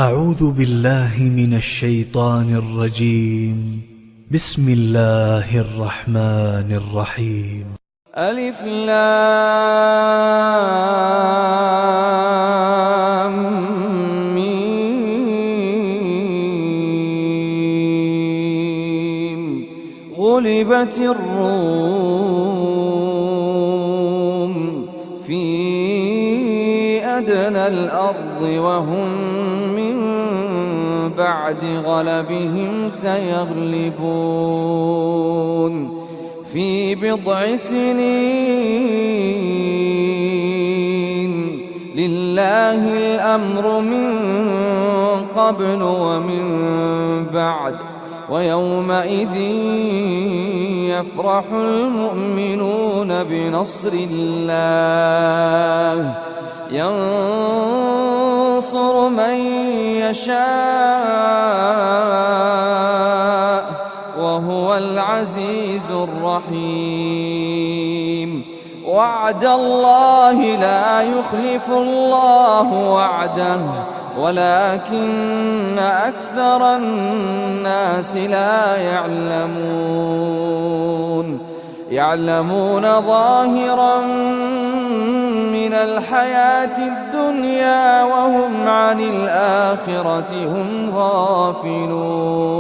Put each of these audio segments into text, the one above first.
أعوذ بالله من الشيطان الرجيم. بسم الله الرحمن الرحيم. ألف لام ميم. غلبت الروم في أدنى الأرض وهم بعد غلبهم سيغلبون في بضع سنين. لله الأمر من قبل ومن بعد ويومئذ يفرح المؤمنون بنصر الله ينصر من يشاء وهو العزيز الرحيم. وعد الله لا يخلف الله وعده ولكن أكثر الناس لا يعلمون ظاهرا من الحياة الدنيا وهم عن الآخرة هم غافلون.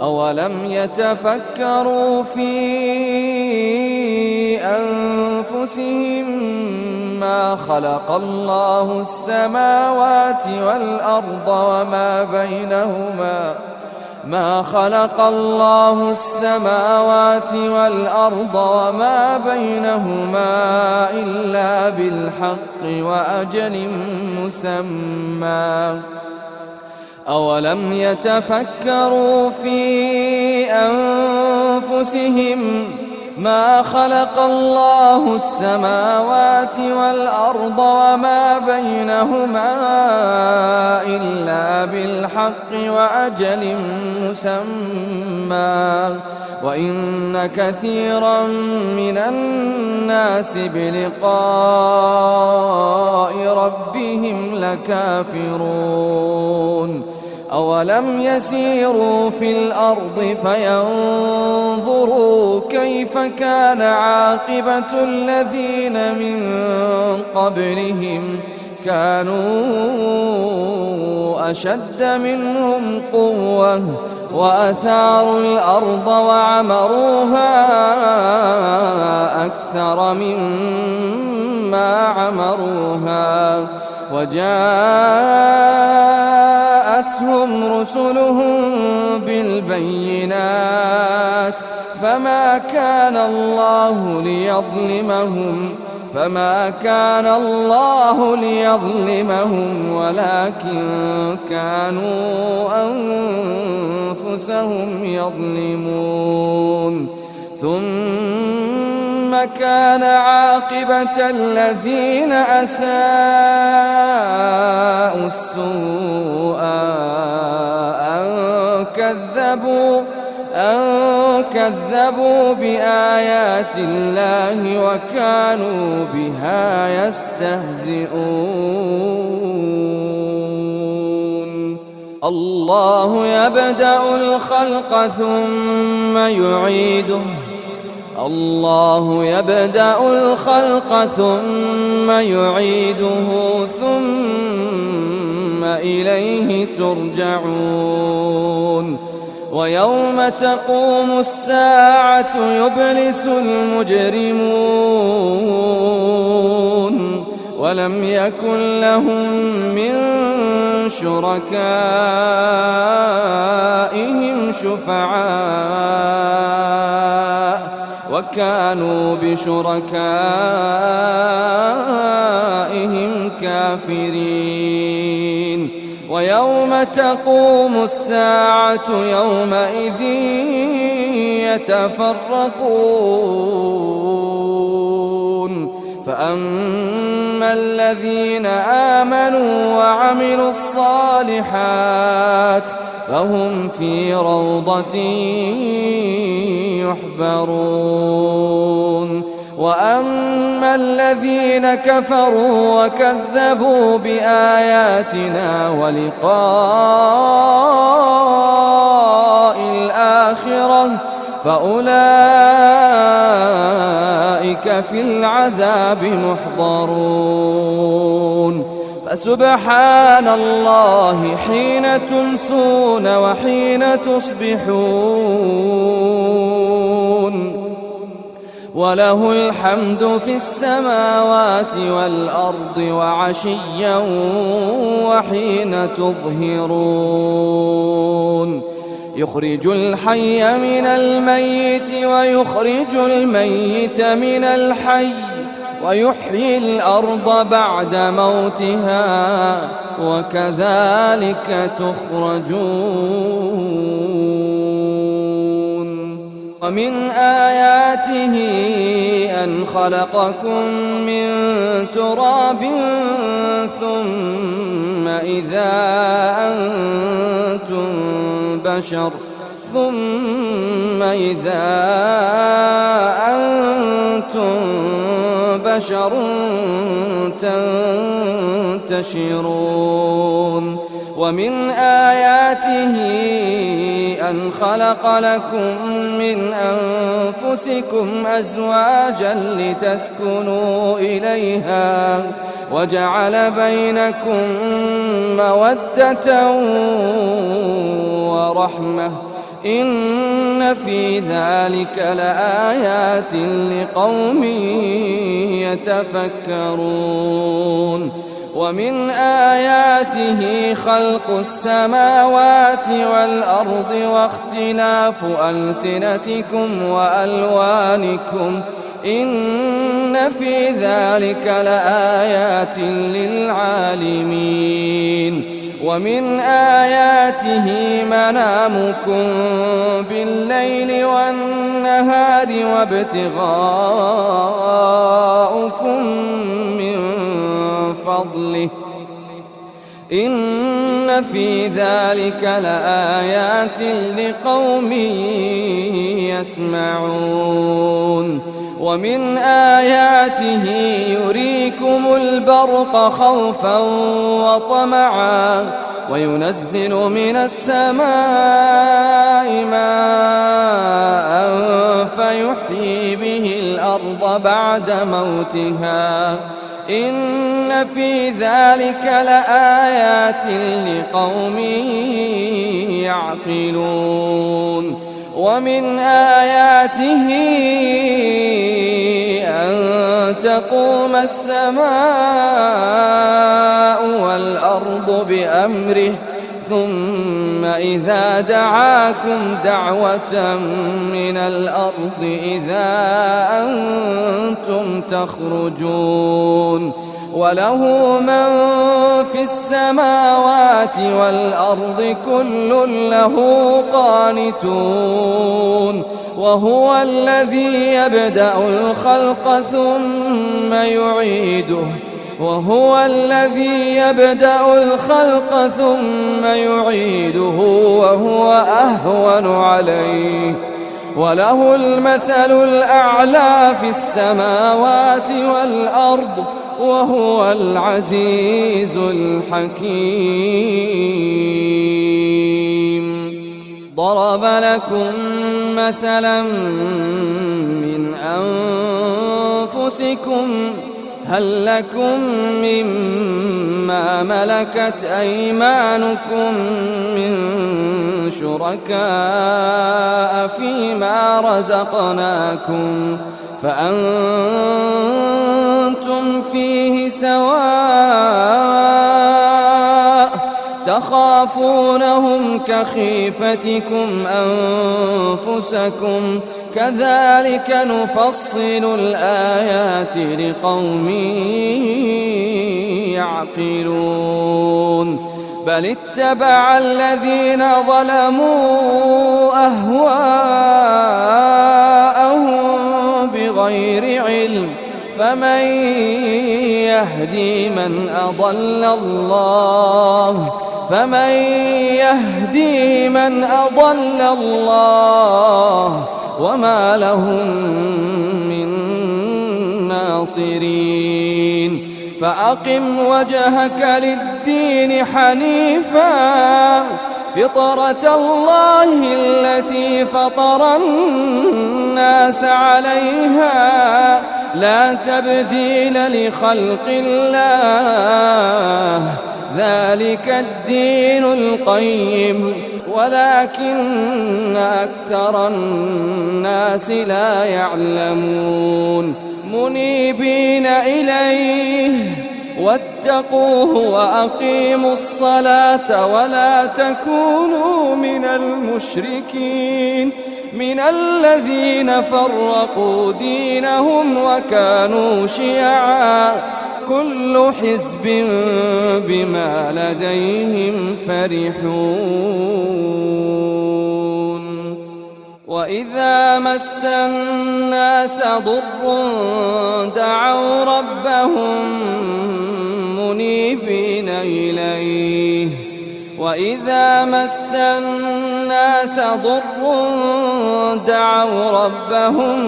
أولم يتفكروا في أنفسهم ما خلق الله السماوات والأرض وما بينهما إلا بالحق وأجل مسمى. أولم يتفكروا في أنفسهم ما خلق الله السماوات والأرض وما بينهما إلا بالحق وأجل مسمى وإن كثيرا من الناس بلقاء ربهم لكافرون. أولم يسيروا في الأرض فينظروا كيف كان عاقبة الذين من قبلهم كانوا أشد منهم قوة وأثاروا الأرض وعمروها أكثر مما عمروها وجاءتهم رسلهم بالبينات فما كان الله ليظلمهم ولكن كانوا أنفسهم يظلمون. ثم كان عاقبة الذين أساءوا السوء أن كذبوا بآيات الله وكانوا بها يستهزئون. الله يبدأ الخلق ثم يعيده ثم إليه ترجعون. ويوم تقوم الساعة يبلس المجرمون ولم يكن لهم من شركائهم شفعاء وكانوا بشركائهم كافرين. ويوم تقوم الساعة يومئذ يتفرقون فأما الذين آمنوا وعملوا الصالحات فهم في روضة يحبرون. وأما الذين كفروا وكذبوا بآياتنا ولقاء الآخرة فأولئك في العذاب محضرون فسبحان الله حين تمسون وحين تصبحون وله الحمد في السماوات والأرض وعشيا وحين تظهرون يخرج الحي من الميت ويخرج الميت من الحي ويحيي الأرض بعد موتها وكذلك تخرجون ومن آياته أن خلقكم من تراب ثم إذا أنتم بشر تنتشرون ومن آياته أن خلق لكم من أنفسكم أزواجا لتسكنوا إليها وجعل بينكم مودة ورحمة إن في ذلك لآيات لقوم يتفكرون ومن آياته خلق السماوات والأرض واختلاف ألسنتكم وألوانكم إن في ذلك لآيات للعالمين ومن آياته منامكم بالليل والنهار وابتغاؤكم من فضله إن في ذلك لآيات لقوم يسمعون ومن آياته يريكم البرق خوفا وطمعا وينزل من السماء ماء فيحيي به الأرض بعد موتها إن في ذلك لآيات لقوم يعقلون ومن آياته أن تقوم السماء والأرض بأمره ثم إذا دعاكم دعوة من الأرض إذا أنتم تخرجون وله من في السماوات والأرض كل له قانتون وهو الذي يبدأ الخلق ثم يعيده وهو أهون عليه وله المثل الأعلى في السماوات والأرض وهو العزيز الحكيم ضرب لكم مثلا من أنفسكم هل لكم مما ملكت أيمانكم من شركاء فيما رزقناكم فأنتم فيه سواء تخافونهم كخيفتكم أنفسكم كذلك نفصل الآيات لقوم يعقلون بل اتبع الذين ظلموا أهواءهم بغير علم فمن يهدي من أضل الله وما لهم من الناصرين فأقم وجهك للدين حنيفا فطرة الله التي فطر الناس عليها لا تبديل لخلق الله ذلك الدين القيم ولكن أكثر الناس لا يعلمون منيبين إليه واتقوه وأقيموا الصلاة ولا تكونوا من المشركين من الذين فرقوا دينهم وكانوا شيعا كل حزب بما لديهم فرحون وإذا مس الناس ضر دعوا ربهم منيبين إليه وإذا مس الناس ضر دعوا ربهم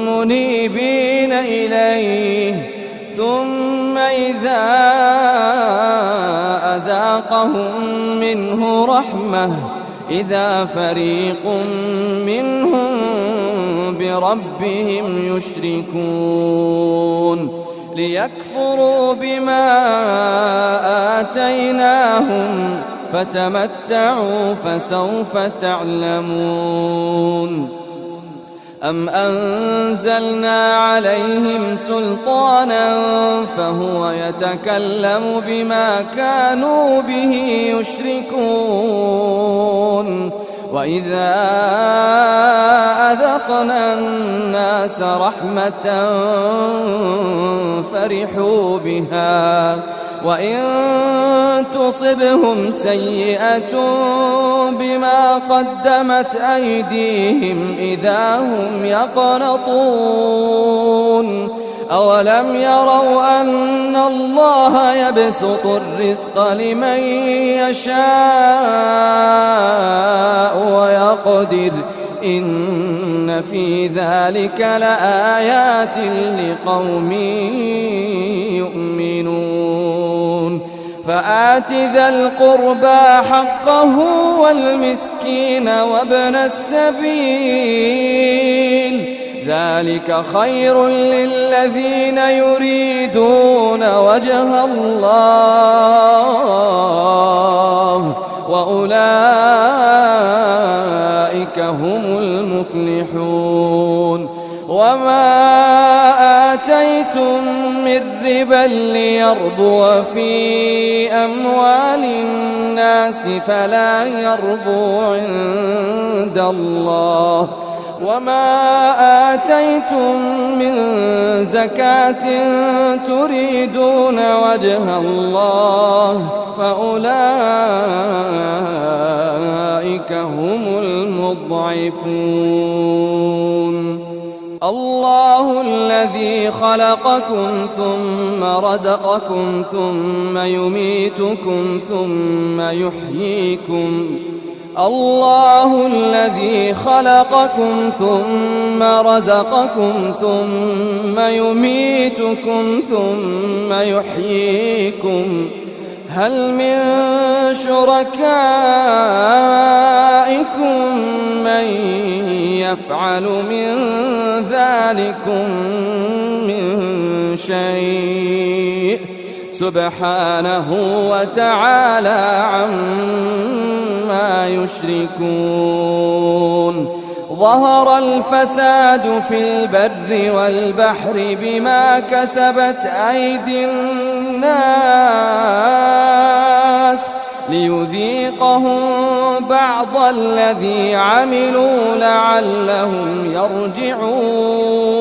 منيبين إليه ثم إذا أذاقهم منه رحمة إذا فريق منهم بربهم يشركون ليكفروا بما آتيناهم فتمتعوا فسوف تعلمون أم أنزلنا عليهم سلطانا فهو يتكلم بما كانوا به يشركون وإذا أذقنا الناس رحمة فرحوا بها وإن تصبهم سيئة بما قدمت أيديهم إذا هم يقنطون أولم يروا أن الله يبسط الرزق لمن يشاء ويقدر إن في ذلك لآيات لقوم يؤمنون فآت ذا القربى حقه والمسكين وابن السبيل ذلك خير للذين يريدون وجه الله وأولئك هم المفلحون وما آتيتم من ربا ليربو في أموال الناس فلا يربو عند الله وما آتيتم من زكاة تريدون وجه الله فأولئك هم المضعفون الله الذي خلقكم ثم رزقكم ثم يميتكم ثم يحييكم الله الذي خلقكم ثم رزقكم ثم يميتكم ثم يحييكم هل من شركائكم من يفعل من ذلكم من شيء سبحانه وتعالى عما يشركون ظهر الفساد في البر والبحر بما كسبت أيدي الناس ليذيقهم بعض الذي عملوا لعلهم يرجعون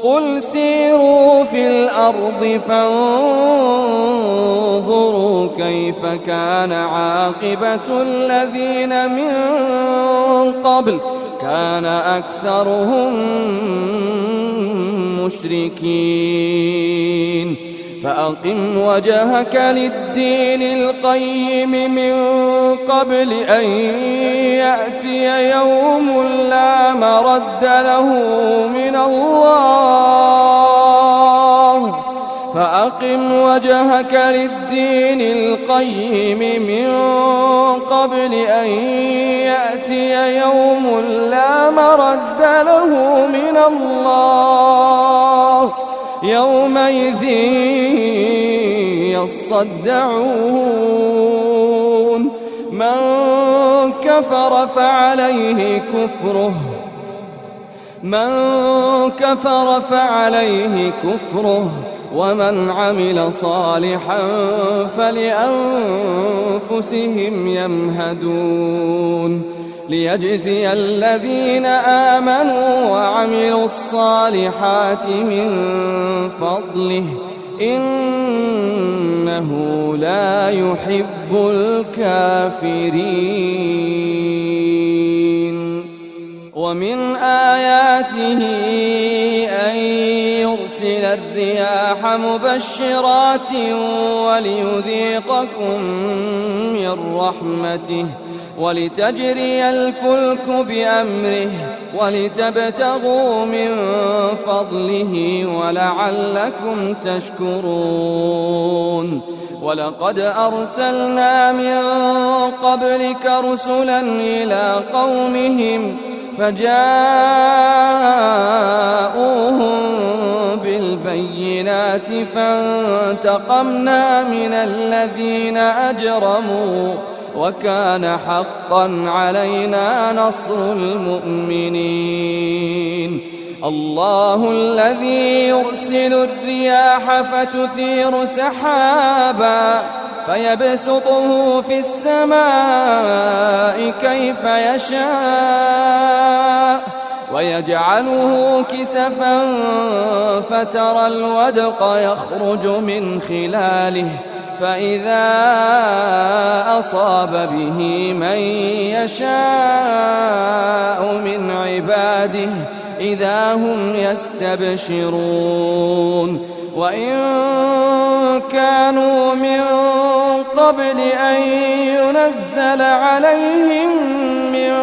قل سيروا في الأرض فانظروا كيف كان عاقبة الذين من قبل كان أكثرهم مشركين فأقم وجهك للدين القيم من قبل أن يأتي يوم لا مرد له من الله فأقم وجهك للدين القيم من قبل أن يأتي يوم لا مرد له من الله يومئذ يصدعون من كفر فعليه كفره ومن عمل صالحا فلأنفسهم يمهدون ليجزي الذين آمنوا وعملوا الصالحات من فضله إنه لا يحب الكافرين ومن آياته أن يرسل الرياح مبشرات وليذيقكم من رحمته ولتجري الفلك بأمره ولتبتغوا من فضله ولعلكم تشكرون ولقد أرسلنا من قبلك رسلا إلى قومهم فجاءوهم بالبينات فانتقمنا من الذين أجرموا وكان حقا علينا نصر المؤمنين الله الذي يرسل الرياح فتثير سحابا فيبسطه في السماء كيف يشاء ويجعله كسفا فترى الودق يخرج من خلاله فإذا أصاب به من يشاء من عباده إذا هم يستبشرون وإن كانوا من قبل أن ينزل عليهم من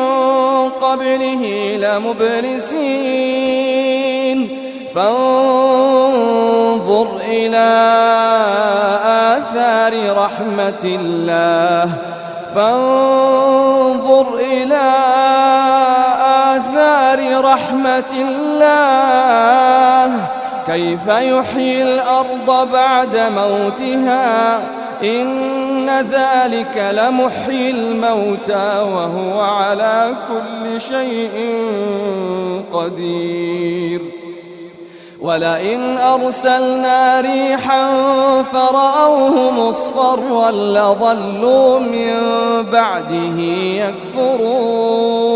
قبله لمبلسين فانظر إلى آثار رحمة الله كيف يحيي الأرض بعد موتها إن ذلك لمحيي الموتى وهو على كل شيء قدير ولئن أرسلنا ريحا فرأوه مصفرا لظلوا من بعده يكفرون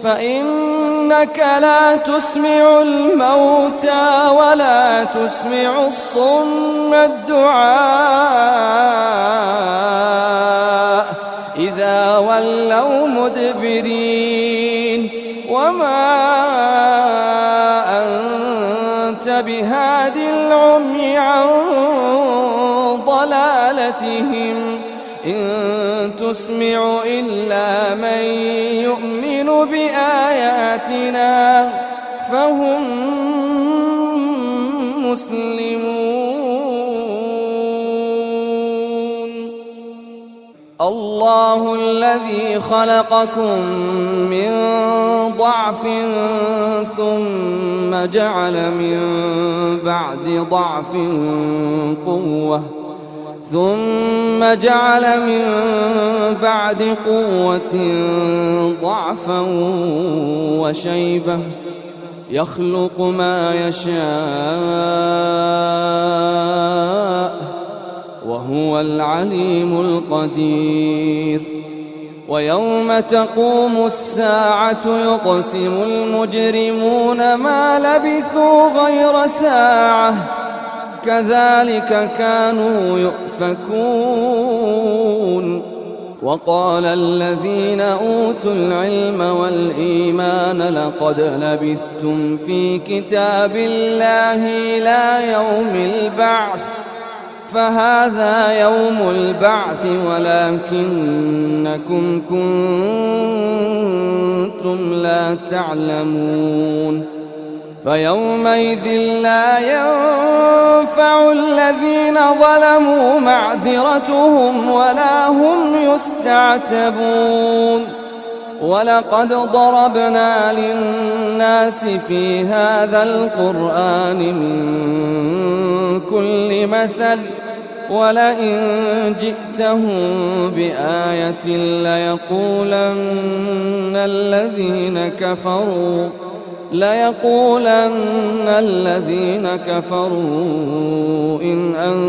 فإنك لا تسمع الموتى ولا تسمع الصم الدعاء إذا ولوا مدبرين وما أنت بهاد العمي عن ضلالتهم إن تسمع إلا من يؤمن بآياتنا فهم مسلمون الله الذي خلقكم من ضعف ثم جعل من بعد ضعف قوة ثم جعل من بعد قوة ضعفا وشيبة يخلق ما يشاء وهو العليم القدير ويوم تقوم الساعة يقسم المجرمون ما لبثوا غير ساعة كذلك كانوا يؤفكون وقال الذين أوتوا العلم والإيمان لقد لبثتم في كتاب الله إلى يوم البعث فهذا يوم البعث ولكنكم كنتم لا تعلمون فيومئذ لا ينفع الذين ظلموا معذرتهم ولا هم يستعتبون ولقد ضربنا للناس في هذا القرآن من كل مثل ولئن جئتهم بآية ليقولن الذين كفروا إن أنتم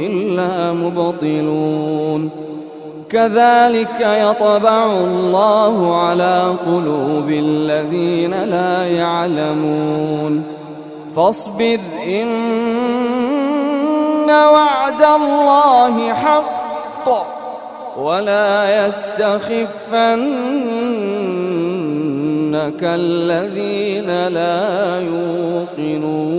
إلا مبطلون كذلك يطبع الله على قلوب الذين لا يعلمون فاصبر إن وعد الله حق ولا يستخفنك الذين لا يوقنون